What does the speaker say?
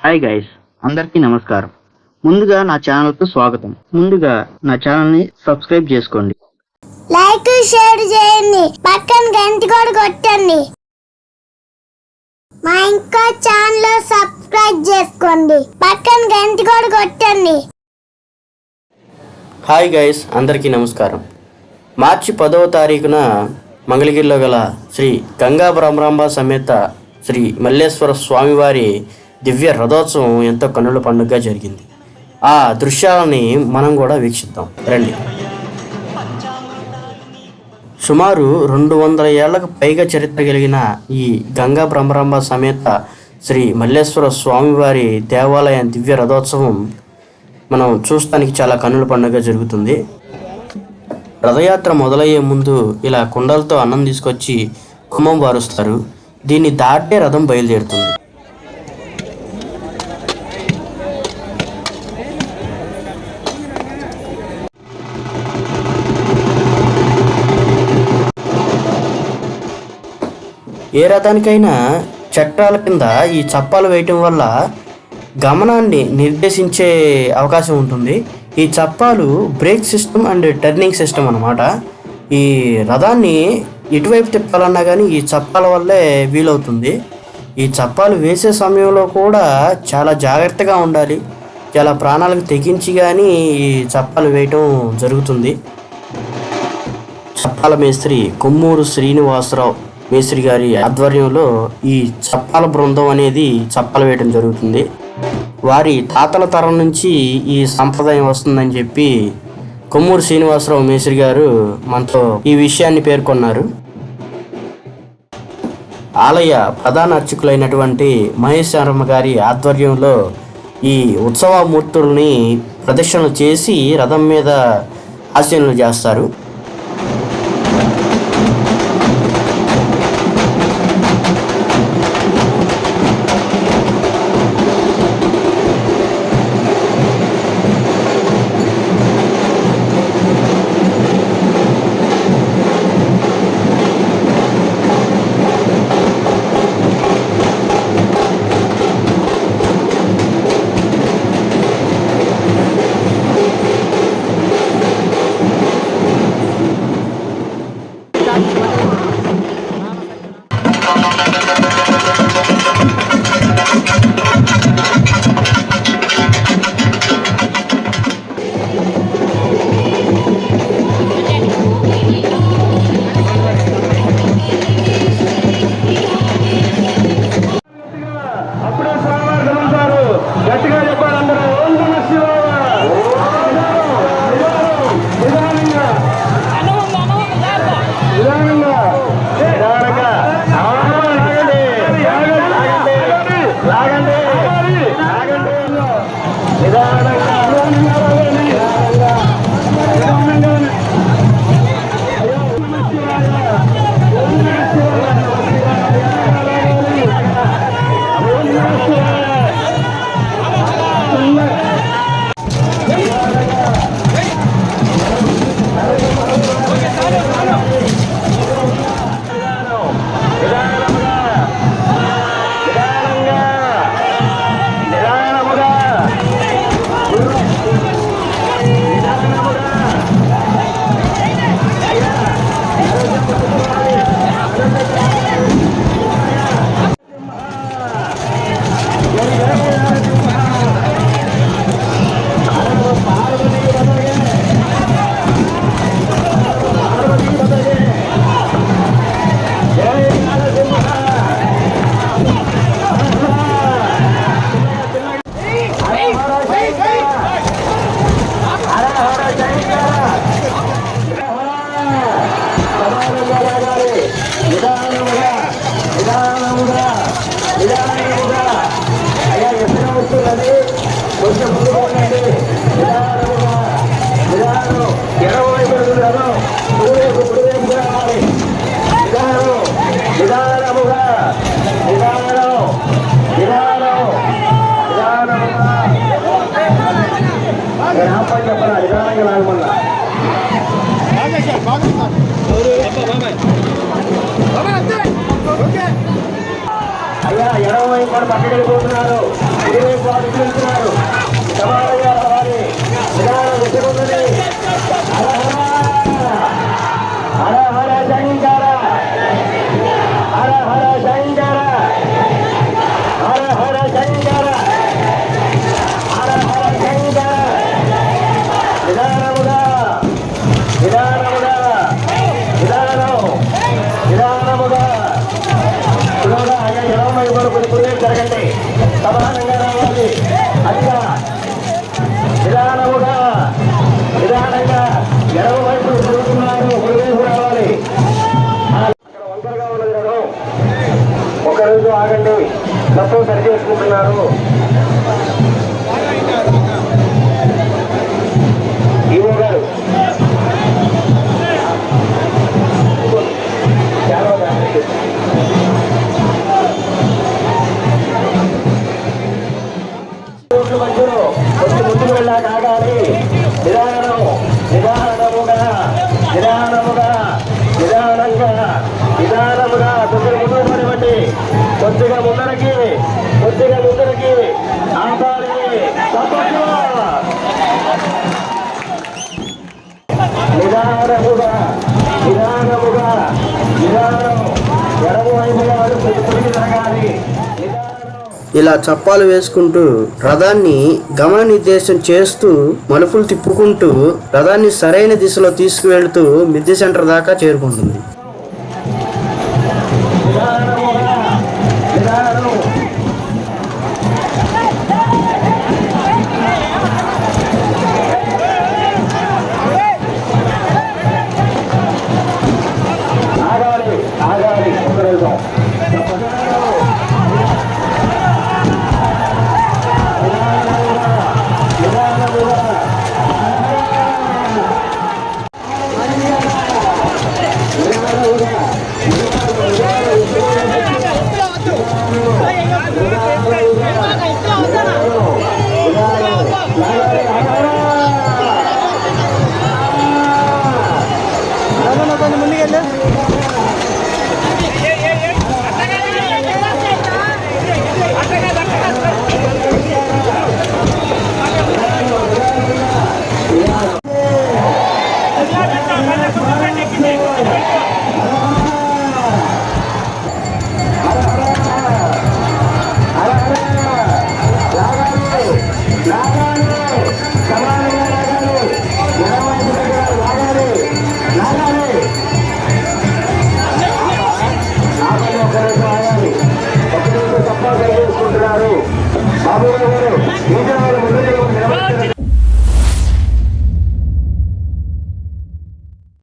Hi guys, అందరికీ నమస్కారం. ముందుగా నా ఛానల్కు స్వాగతం. ముందుగా నా ఛానల్ని సబ్స్క్రైబ్ చేసుకోండి, లైక్ షేర్ చేయండి, పక్కన గంట కూడా కొట్టండి. మా ఇంకో ఛానల్ సబ్స్క్రైబ్ చేసుకోండి, పక్కన గంట కూడా కొట్టండి. హాయ్ గైస్, అందరికీ నమస్కారం. మార్చి 10వ తారీఖున మంగళగిరిలో గల శ్రీ గంగా భ్రమరాంబ సమేత శ్రీ మల్లేశ్వర స్వామివారి దివ్య రథోత్సవం ఎంతో కన్నుల పండుగగా జరిగింది. ఆ దృశ్యాలని మనం కూడా వీక్షిద్దాం రండి. సుమారు 200 ఏళ్లకు పైగా చరిత్ర కలిగిన ఈ గంగా భ్రమరాంబ సమేత శ్రీ మల్లేశ్వర స్వామివారి దేవాలయం దివ్య రథోత్సవం మనం చూస్తానికి చాలా కన్నుల పండుగ జరుగుతుంది. రథయాత్ర మొదలయ్యే ముందు ఇలా కుండలతో అన్నం తీసుకొచ్చి కుమ్మం వారుస్తారు. దీన్ని దాటే రథం బయలుదేరుతుంది. ఏ రథానికైనా చక్రాల కింద ఈ చప్పాలు వేయటం వల్ల గమనాన్ని నిర్దేశించే అవకాశం ఉంటుంది. ఈ చప్పాలు brake system and turning system అన్నమాట. ఈ రథాన్ని ఎటువైపు తిప్పాలన్నా కానీ ఈ చప్పాల వల్లే వీలవుతుంది. ఈ చప్పాలు వేసే సమయంలో కూడా చాలా జాగ్రత్తగా ఉండాలి. చాలా ప్రాణాలకు తెగించి కానీ ఈ చప్పాలు వేయటం జరుగుతుంది. చప్పాల మేస్త్రి కొమ్మూరు శ్రీనివాసరావు మేస్త్రి గారి ఆధ్వర్యంలో ఈ చప్పాల బృందం అనేది చప్పాలు వేయడం జరుగుతుంది. వారి తాతల తరం నుంచి ఈ సంప్రదాయం వస్తుందని చెప్పి కొమ్మూరు శ్రీనివాసరావు మేస్త్రి గారు మనతో ఈ విషయాన్ని పేర్కొన్నారు. ఆలయ ప్రధాన అర్చకులైనటువంటి మహేష్ శర్మ గారి ఆధ్వర్యంలో ఈ ఉత్సవమూర్తుల్ని ప్రదక్షిణలు చేసి రథం మీద ఆశీనులు చేస్తారు. పక్కకెళ్ళిపోతున్నారు. ఇరువైపు అడుగులు వెళ్తున్నారు. సమానంగా రావాలి. విధానం ఎదుగుతుంది. హర హర శంకర, హర హర శంకర, హర హర శంకర, హర హర శంకర. నిదానముగా నిదానముగా నిదానముగా సులువుగా అయ్యా ఎడమ వైపున కొన్ని పురుగు జరగండి. సమానంగా రావాలి. అదిగా నిదానముగా నిదానంగా ఎడమ వైపు తిరుగుతున్నారు. పురుగు రావాలి. అక్కడ వంకరగా ఉన్నది రథం. ఒకరోజు ఆగండి. మొత్తం సరి చేసుకుంటున్నారు. ఈవో గారు మధ్యలో కొంచెం ముందుకు వెళ్ళాక ఆగాలి. నిదానం నిదానముగా నిదానముగా నిదానంగా నిదానముగా కొద్దిగా ముందుకు పడివ్వండి. కొద్దిగా ముందరకి ఆపాలి. నిదానముగా నిదానముగా నిదానం ఎడమ వైపుగా పొడిగి తాగాలి. ఇలా చప్పాలు వేసుకుంటూ రథాన్ని గమన నిర్దేశం చేస్తూ మలుపులు తిప్పుకుంటూ రథాన్ని సరైన దిశలో తీసుకువెళ్తూ మిద్దె సెంటర్ దాకా చేరుకుంటుంది. ఆగాలి ఒక నిమిషం. బాబు గారు